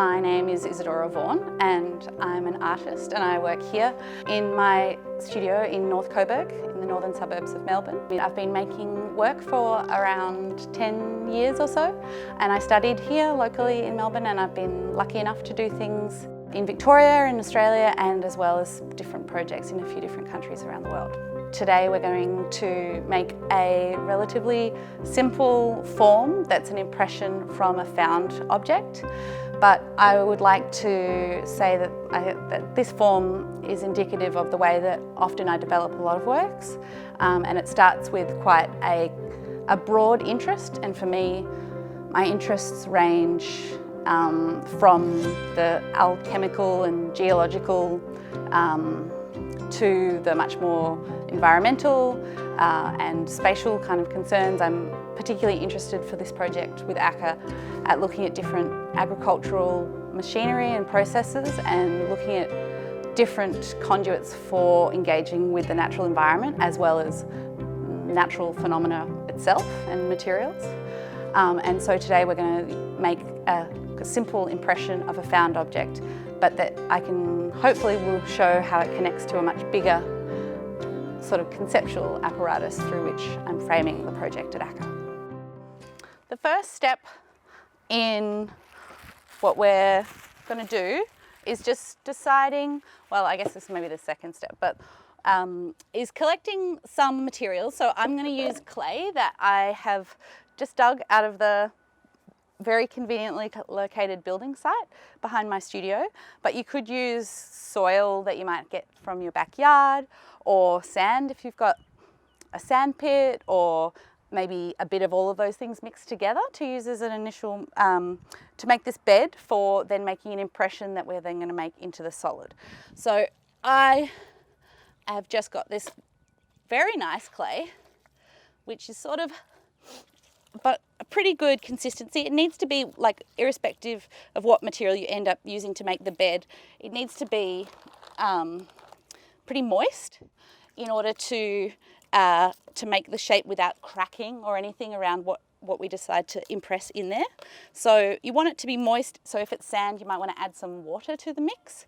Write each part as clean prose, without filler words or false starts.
My name is Isadora Vaughan and I'm an artist, and I work here in my studio in North Coburg in the northern suburbs of Melbourne. I've been making work for around 10 years or so, and I studied here locally in Melbourne, and I've been lucky enough to do things in Victoria, in Australia, and as well as different projects in a few different countries around the world. Today we're going to make a relatively simple form that's an impression from a found object, but I would like to say that this form is indicative of the way that often I develop a lot of works, and it starts with quite a broad interest, and for me my interests range from the alchemical and geological to the much more environmental and spatial kind of concerns. I'm particularly interested for this project with ACCA at looking at different agricultural machinery and processes, and looking at different conduits for engaging with the natural environment as well as natural phenomena itself and materials. And so today we're going to make a simple impression of a found object, but that I can hopefully will show how it connects to a much bigger sort of conceptual apparatus through which I'm framing the project at ACCA. The first step in what we're going to do is just deciding, well, I guess this may be the second step, but is collecting some materials. So I'm going to use clay that I have just dug out of the very conveniently located building site behind my studio, but you could use soil that you might get from your backyard, or sand if you've got a sand pit, or maybe a bit of all of those things mixed together to use as an initial, to make this bed for then making an impression that we're then going to make into the solid. So I have just got this very nice clay, which is sort of, but a pretty good consistency. It needs to be, like, irrespective of what material you end up using to make the bed, it needs to be pretty moist in order to make the shape without cracking or anything around what we decide to impress in there. So you want it to be moist. So if it's sand, you might want to add some water to the mix,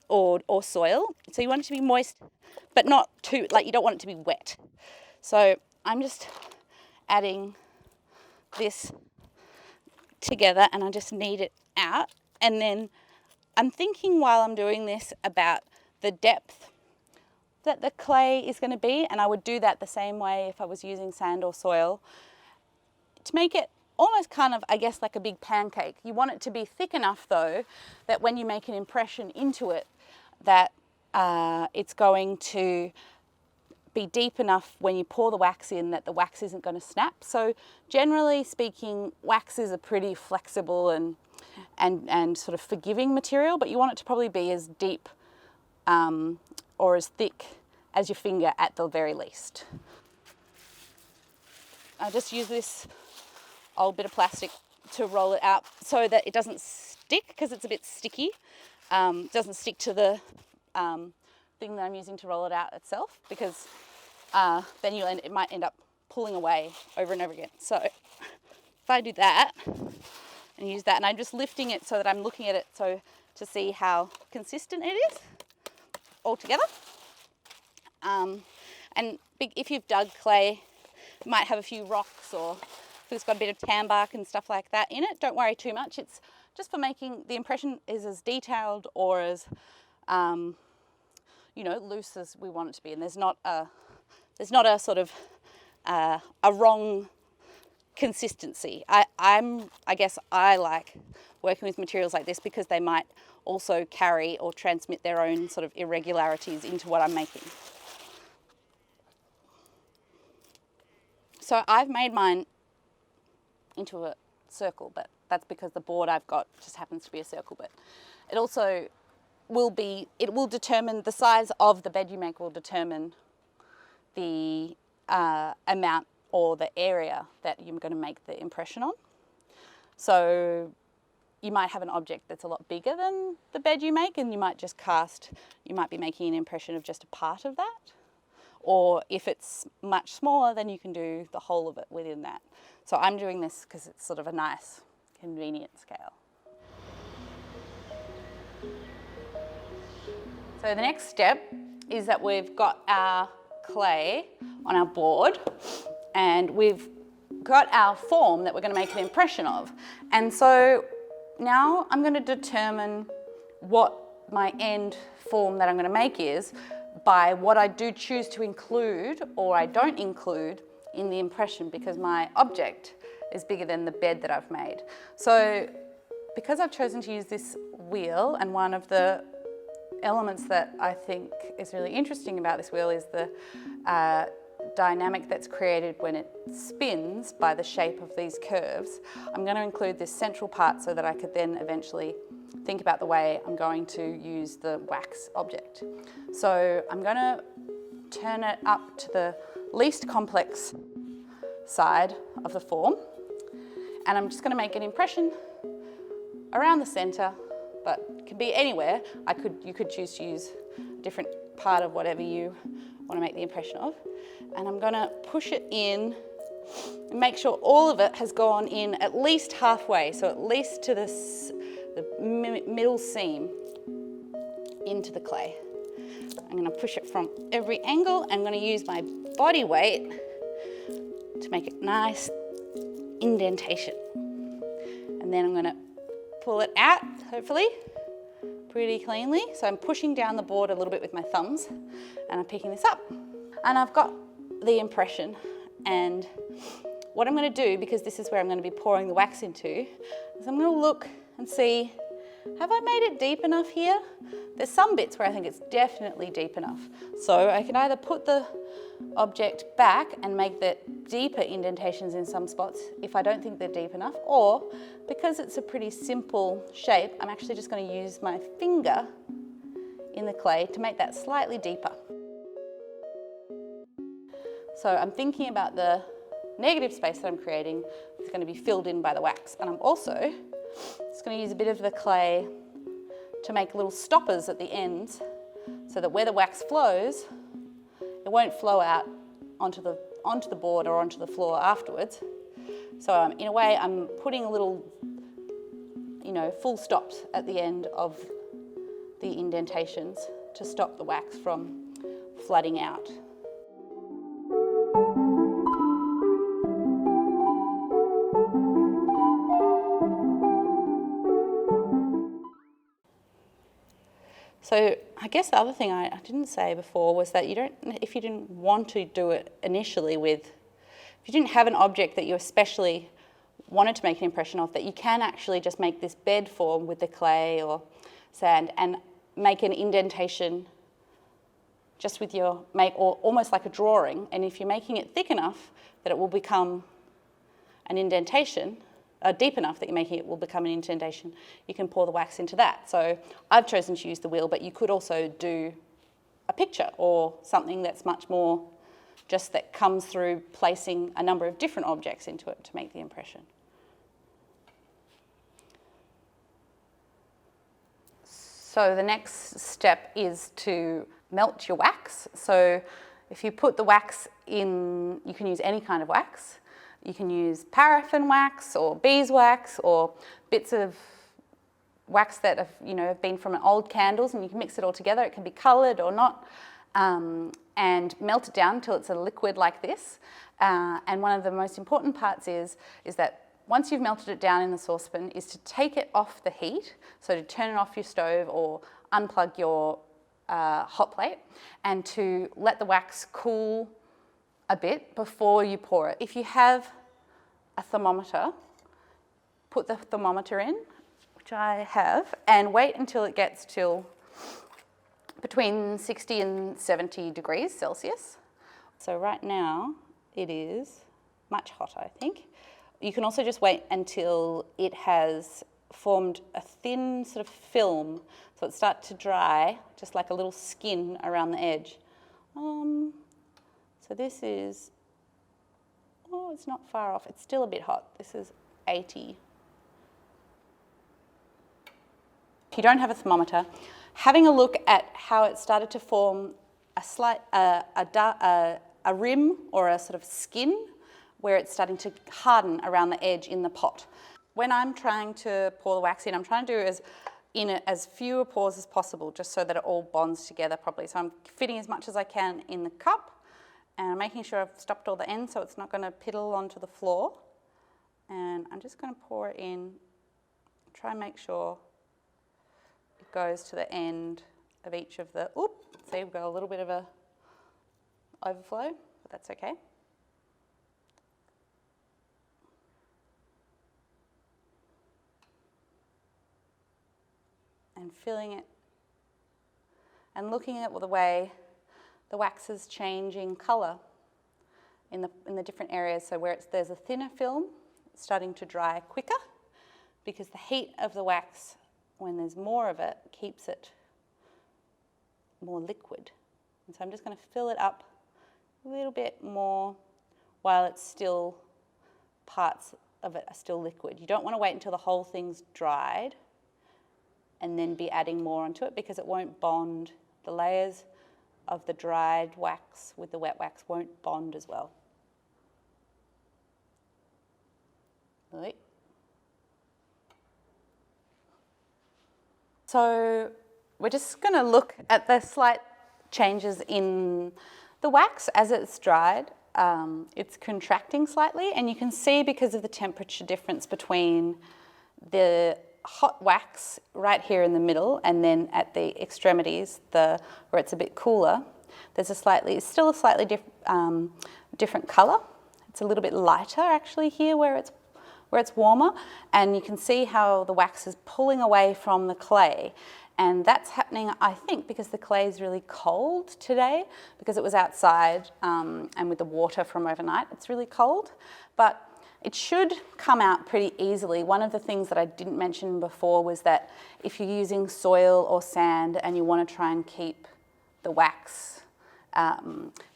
or soil. So you want it to be moist, but not too, like, you don't want it to be wet. So I'm just adding this together, and I just knead it out, and then I'm thinking while I'm doing this about the depth that the clay is going to be, and I would do that the same way if I was using sand or soil, to make it almost kind of, I guess, like a big pancake. You want it to be thick enough though that when you make an impression into it, that it's going to be deep enough when you pour the wax in that the wax isn't going to snap. So generally speaking, wax is a pretty flexible and sort of forgiving material, but you want it to probably be as deep or as thick as your finger at the very least. I just use this old bit of plastic to roll it out so that it doesn't stick, because it's a bit sticky. It doesn't stick to the thing that I'm using to roll it out itself, because then it might end up pulling away over and over again. So if I do that and use that, and I'm just lifting it so that I'm looking at it so to see how consistent it is all together. And if you've dug clay, it might have a few rocks, or if it's got a bit of tan bark and stuff like that in it. Don't worry too much. It's just for making the impression is as detailed or as loose as we want it to be, and there's not a sort of a wrong consistency. I guess I like working with materials like this because they might also carry or transmit their own sort of irregularities into what I'm making. So I've made mine into a circle, but that's because the board I've got just happens to be a circle. But it also it will determine the size of the bed you make, will determine the amount or the area that you're going to make the impression on. So you might have an object that's a lot bigger than the bed you make, and you might be making an impression of just a part of that. Or if it's much smaller, then you can do the whole of it within that. So I'm doing this because it's sort of a nice, convenient scale. So the next step is that we've got our clay on our board and we've got our form that we're going to make an impression of. And so now I'm going to determine what my end form that I'm going to make is by what I do choose to include or I don't include in the impression, because my object is bigger than the bed that I've made. So because I've chosen to use this wheel, and one of the elements that I think is really interesting about this wheel is the dynamic that's created when it spins by the shape of these curves, I'm going to include this central part so that I could then eventually think about the way I'm going to use the wax object. So I'm going to turn it up to the least complex side of the form, and I'm just going to make an impression around the centre, but it can be anywhere. You could choose to use a different part of whatever you want to make the impression of. And I'm going to push it in and make sure all of it has gone in at least halfway, so at least to the middle seam into the clay. I'm going to push it from every angle. I'm going to use my body weight to make a nice indentation. And then I'm going to pull it out, hopefully, pretty cleanly. So I'm pushing down the board a little bit with my thumbs and I'm picking this up. And I've got the impression, and what I'm going to do, because this is where I'm going to be pouring the wax into, is I'm going to look and see, have I made it deep enough here? There's some bits where I think it's definitely deep enough. So I can either put the object back and make the deeper indentations in some spots if I don't think they're deep enough, or because it's a pretty simple shape, I'm actually just going to use my finger in the clay to make that slightly deeper. So I'm thinking about the negative space that I'm creating is going to be filled in by the wax, and I'm also just going to use a bit of the clay to make little stoppers at the ends so that where the wax flows, it won't flow out onto the board or onto the floor afterwards. So in a way, I'm putting a little, full stops at the end of the indentations to stop the wax from flooding out. So I guess the other thing I didn't say before was that if you didn't want to do it initially if you didn't have an object that you especially wanted to make an impression of, that you can actually just make this bed form with the clay or sand and make an indentation just with or almost like a drawing. And if you're making it thick enough that it will become an indentation, deep enough that you're making it will become an indentation, you can pour the wax into that. So I've chosen to use the wheel, but you could also do a picture or something that's much more just that comes through placing a number of different objects into it to make the impression. So the next step is to melt your wax. So if you put the wax in, you can use any kind of wax. You can use paraffin wax or beeswax or bits of wax that have been from old candles, and you can mix it all together. It can be coloured or not, and melt it down until it's a liquid like this. And one of the most important parts is that once you've melted it down in the saucepan, is to take it off the heat, so to turn it off your stove or unplug your hot plate, and to let the wax cool a bit before you pour it. If you have a thermometer, put the thermometer in, which I have, and wait until it gets till between 60 and 70 degrees Celsius. So right now it is much hotter, I think. You can also just wait until it has formed a thin sort of film, so it starts to dry, just like a little skin around the edge. So this is, it's not far off. It's still a bit hot. This is 80. If you don't have a thermometer, having a look at how it started to form a rim or a sort of skin where it's starting to harden around the edge in the pot. When I'm trying to pour the wax in, I'm trying to do as in it as fewer pores as possible, just so that it all bonds together properly. So I'm fitting as much as I can in the cup, and I'm making sure I've stopped all the ends so it's not going to piddle onto the floor. And I'm just going to pour it in, try and make sure it goes to the end of each of the, see, we've got a little bit of a overflow, but that's okay. And filling it and looking at the way the wax is changing colour in the different areas. So where there's a thinner film, it's starting to dry quicker because the heat of the wax, when there's more of it, keeps it more liquid. And so I'm just going to fill it up a little bit more while it's still, parts of it are still liquid. You don't want to wait until the whole thing's dried and then be adding more onto it, because it won't bond. The layers of the dried wax with the wet wax won't bond as well. Right. So we're just going to look at the slight changes in the wax as it's dried. It's contracting slightly, and you can see because of the temperature difference between the hot wax right here in the middle and then at the extremities, where it's a bit cooler, there's still a slightly different colour. It's a little bit lighter actually here where it's warmer, and you can see how the wax is pulling away from the clay. And that's happening, I think, because the clay is really cold today, because it was outside and with the water from overnight, it's really cold. But it should come out pretty easily. One of the things that I didn't mention before was that if you're using soil or sand and you want to try and keep the wax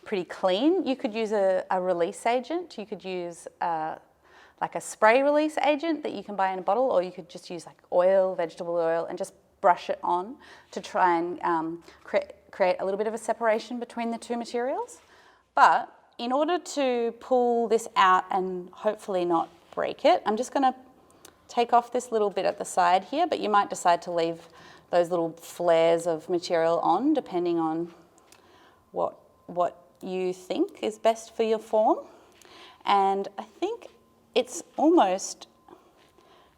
pretty clean, you could use a release agent. You could use like a spray release agent that you can buy in a bottle, or you could just use like oil, vegetable oil, and just brush it on to try and create a little bit of a separation between the two materials. But in order to pull this out and hopefully not break it, I'm just going to take off this little bit at the side here, but you might decide to leave those little flares of material on depending on what you think is best for your form. And I think it's almost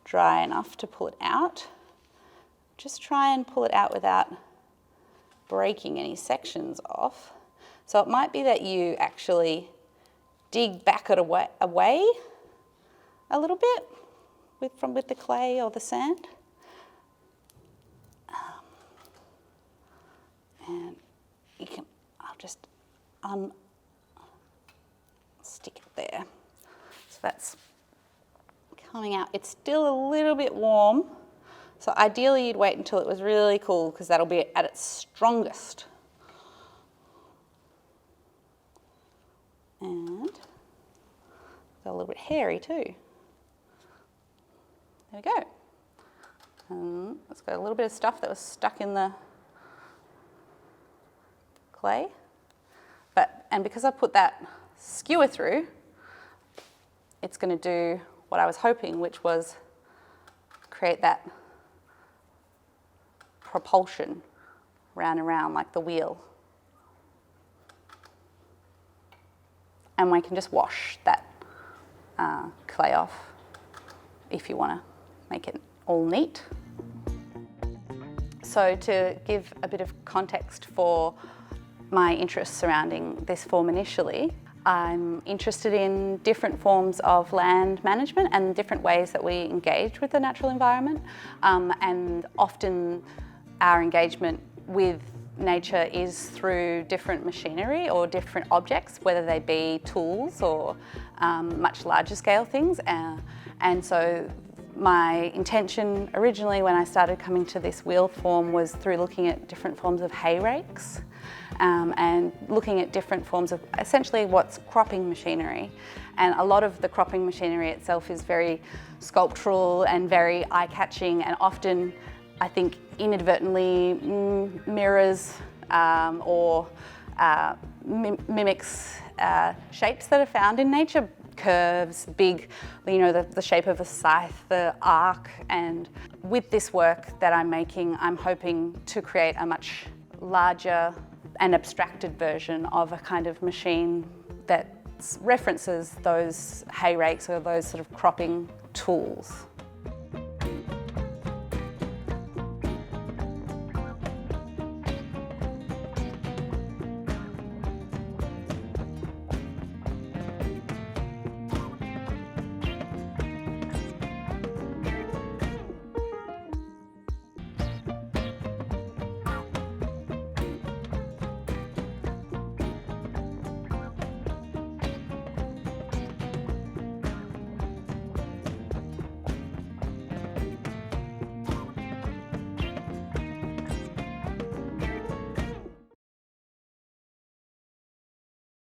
dry enough to pull it out. Just try and pull it out without breaking any sections off. So it might be that you actually dig back it away a little bit with the clay or the sand. And I'll just stick it there. So that's coming out. It's still a little bit warm. So ideally you'd wait until it was really cool, because that'll be at its strongest. And got a little bit hairy too. There we go. It's got a little bit of stuff that was stuck in the clay. And because I put that skewer through, it's going to do what I was hoping, which was create that propulsion round and round like the wheel. And we can just wash that clay off if you want to make it all neat. So to give a bit of context for my interests surrounding this form initially, I'm interested in different forms of land management and different ways that we engage with the natural environment. And often our engagement with nature is through different machinery or different objects, whether they be tools or much larger scale things. And so my intention originally when I started coming to this wheel form was through looking at different forms of hay rakes and looking at different forms of essentially what's cropping machinery. And a lot of the cropping machinery itself is very sculptural and very eye-catching, and often I think inadvertently mirrors or mimics shapes that are found in nature curves, big, you know, the shape of a scythe, the arc. And with this work that I'm making, I'm hoping to create a much larger and abstracted version of a kind of machine that references those hay rakes or those sort of cropping tools.